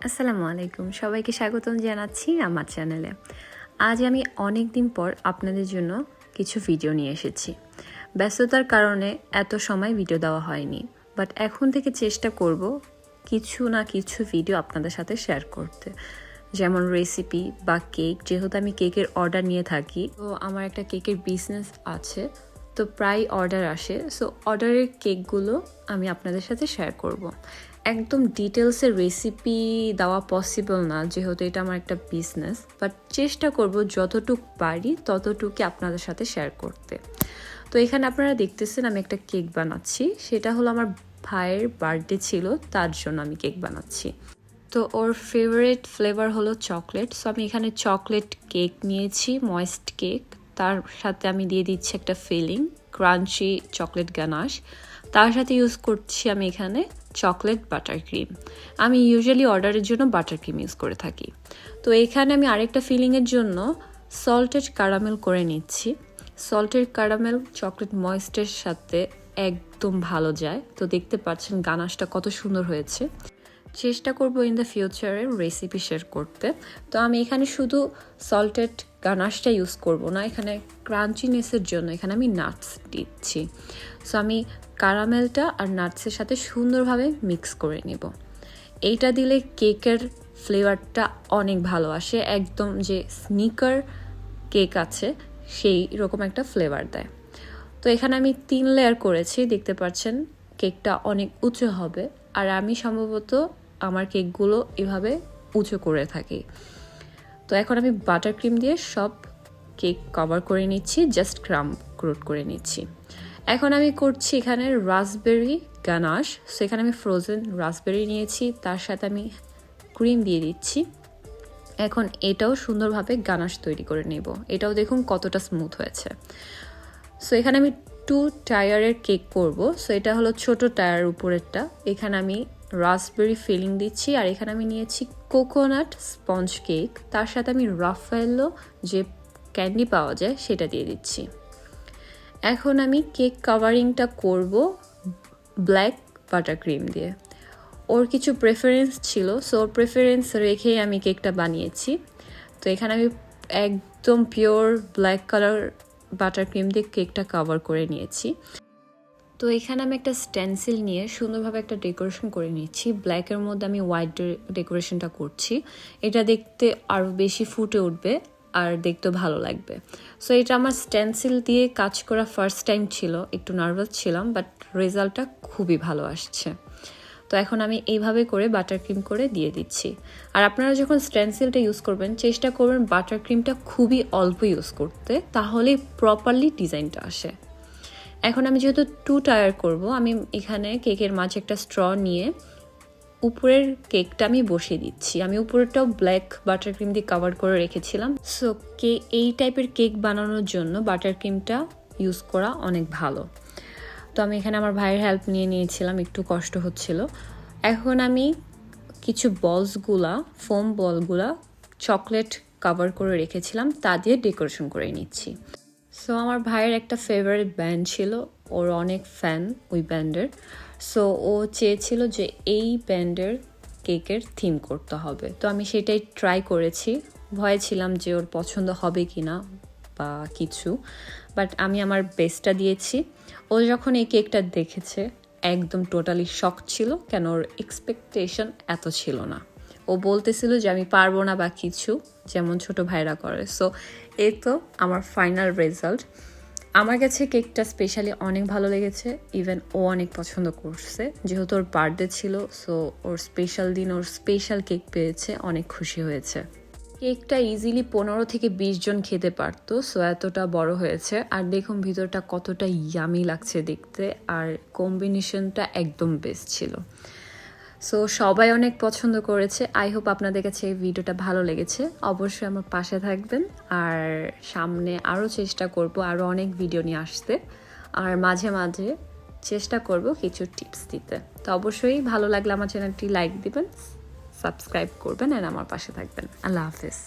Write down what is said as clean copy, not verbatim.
আসসালামু আলাইকুম, সবাইকে স্বাগতম জানাচ্ছি আমার চ্যানেলে। আজ আমি অনেক দিন পর আপনাদের জন্য কিছু ভিডিও নিয়ে এসেছি। ব্যস্ততার কারণে এত সময় ভিডিও দেওয়া হয়নি, বাট এখন থেকে চেষ্টা করব কিছু না কিছু ভিডিও আপনাদের সাথে শেয়ার করতে, যেমন রেসিপি বা কেক। যেহেতু আমি কেকের অর্ডার নিয়ে থাকি, তো আমার একটা কেকের বিজনেস আছে, তো প্রায় অর্ডার আসে। সো অর্ডারের কেকগুলো আমি আপনাদের সাথে শেয়ার করব। একদম ডিটেলসের রেসিপি দেওয়া পসিবল না, যেহেতু এটা আমার একটা বিজনেস, বাট চেষ্টা করব যতটুকু পারি ততটুকু আপনাদের সাথে শেয়ার করতে। তো এখানে আপনারা দেখতেছেন আমি একটা কেক বানাচ্ছি। সেটা হলো আমার ভাইয়ের বার্থডে ছিল, তার জন্য আমি কেক বানাচ্ছি। তো ওর ফেভারিট ফ্লেভার হলো চকলেট। সো আমি এখানে চকলেট কেক নিয়েছি, ময়েস্ট কেক। তার সাথে আমি দিয়ে দিচ্ছি একটা ফিলিং, ক্রাঞ্চি চকলেট গানাশ। তার সাথে ইউজ করছি আমি এখানে চকলেট বাটার ক্রিম। আমি ইউজুয়ালি অর্ডারের জন্য বাটার ক্রিম ইউজ করে থাকি। তো এখানে আমি আরেকটা ফিলিংয়ের জন্য সল্টেড ক্যারামেল করে নিচ্ছি। সল্টেড ক্যারামেল চকলেট ময়েস্টের সাথে একদম ভালো যায়। তো দেখতে পাচ্ছেন গানাশটা কত সুন্দর হয়েছে। চেষ্টা করব ইন দ্য ফিউচারে রেসিপি শেয়ার করতে। তো আমি এখানে শুধু সল্টেড গানাশটা ইউজ করব না, এখানে ক্রাঞ্চিনেসের জন্য এখানে আমি নাটস দিচ্ছি। সো আমি ক্যারামেলটা আর নাটসের সাথে সুন্দরভাবে মিক্স করে নেব। এইটা দিলে কেকের ফ্লেভারটা অনেক ভালো আসে, একদম যে স্নিকার কেক আছে সেই রকম একটা ফ্লেভার দেয়। তো এখানে আমি 3 লেয়ার করেছি, দেখতে পাচ্ছেন কেকটা অনেক উঁচু হবে। আর আমি সম্ভবত আমার কেকগুলো এভাবে উঁচু করে থাকি। তো এখন আমি বাটার ক্রিম দিয়ে সব কেক কভার করে নিচ্ছি, জাস্ট ক্রাম কোট করে নিচ্ছি। এখন আমি করছি এখানে রাসবেরি গানাশ। সো এখানে আমি ফ্রোজেন রাসবেরি নিয়েছি, তার সাথে আমি ক্রিম দিয়ে দিচ্ছি। এখন এটাও সুন্দরভাবে গানাশ তৈরি করে নেব। এটাও দেখুন কতটা স্মুথ হয়েছে। সো এখানে আমি 2 টায়ারের কেক করব। সো এটা হলো ছোট টায়ার উপরেরটা। এখানে আমি রাসবেরি ফিলিং দিচ্ছি, আর এখানে আমি নিয়েছি কোকোনাট স্পঞ্জ কেক। তার সাথে আমি রাফায়েলো যে ক্যান্ডি পাওয়া যায় সেটা দিয়ে দিচ্ছি। এখন আমি কেক কাভারিংটা করব ব্ল্যাক বাটার ক্রিম দিয়ে। ওর কিছু প্রেফারেন্স ছিল, সো ওর প্রেফারেন্স রেখেই আমি কেকটা বানিয়েছি। তো এখানে আমি একদম pure black colour butter cream দিয়ে কেকটা কভার করে নিয়েছি। তো এখানে আমি একটা স্টেন্সিল নিয়ে সুন্দরভাবে একটা ডেকোরেশন করে নিচ্ছি। ব্ল্যাকের মধ্যে আমি হোয়াইট ডেকোরেশনটা করছি। এটা দেখতে আরও বেশি ফুটে উঠবে আর দেখতেও ভালো লাগবে। সো এটা আমার স্টেন্সিল দিয়ে কাজ করা ফার্স্ট টাইম ছিল, একটু নার্ভাস ছিলাম, বাট রেজাল্টটা খুবই ভালো আসছে। তো এখন আমি এইভাবে করে বাটার ক্রিম করে দিয়ে দিচ্ছি। আর আপনারা যখন স্টেন্সিলটা ইউজ করবেন চেষ্টা করবেন বাটার ক্রিমটা খুবই অল্প ইউজ করতে, তাহলে প্রপারলি ডিজাইনটা আসে। এখন আমি যেহেতু 2 টায়ার করব, আমি এখানে কেকের মাঝে একটা স্ট্র নিয়ে উপরের কেকটা আমি বসিয়ে দিচ্ছি। আমি উপরেরটাও ব্ল্যাক বাটার ক্রিম দিয়ে কভার করে রেখেছিলাম। সো এই টাইপের কেক বানানোর জন্য বাটার ক্রিমটা ইউজ করা অনেক ভালো। তো আমি এখানে আমার ভাইয়ের হেল্প নিয়ে নিয়েছিলাম, একটু কষ্ট হচ্ছিল। এখন আমি কিছু ফোম বলগুলা চকলেট কভার করে রেখেছিলাম, তা দিয়ে ডেকোরেশন করে নিচ্ছি। সো আমার ভাইয়ের একটা ফেভারিট ব্যান্ড ছিল, ওর অনেক ফ্যান ওই ব্যান্ডের। সো ও চেয়েছিল যে এই ব্যান্ডের কেকের থিম করতে হবে। তো আমি সেটাই ট্রাই করেছি, ভয়ে ছিলাম যে ওর পছন্দ হবে কি না বা কিছু, বাট আমি আমার বেস্টটা দিয়েছি। ও যখন এই কেকটা দেখেছে একদম টোটালি শক ছিল, কেন ওর এক্সপেকটেশন এত ছিল না। ও বলতেছিল যে আমি পারবো না বা কিছু, যেমন ছোট ভাইরা করে। সো এই তো আমার ফাইনাল রেজাল্ট। আমার কাছে কেকটা স্পেশালি অনেক ভালো লেগেছে, ইভেন ও অনেক পছন্দ করছে, যেহেতু ওর বার্থডে ছিল। সো ওর স্পেশাল দিন ওর স্পেশাল কেক পেয়েছে, অনেক খুশি হয়েছে। কেকটা ইজিলি 15 থেকে 20 জন খেতে পারতো, সো এতটা বড় হয়েছে। আর দেখুন ভিতরটা কতটা ইয়ামি লাগছে দেখতে, আর কম্বিনেশনটা একদম বেস্ট ছিল। সো সবাই অনেক পছন্দ করেছে। আই হোপ আপনাদের কাছে এই ভিডিওটা ভালো লেগেছে। অবশ্যই আমার পাশে থাকবেন, আর সামনে আরও চেষ্টা করব আরও অনেক ভিডিও নিয়ে আসতে, আর মাঝে মাঝে চেষ্টা করব কিছু টিপস দিতে। তো অবশ্যই ভালো লাগলে আমার চ্যানেলটি লাইক দিবেন, সাবস্ক্রাইব করবেন, আর আমার পাশে থাকবেন। আল্লাহ হাফেজ।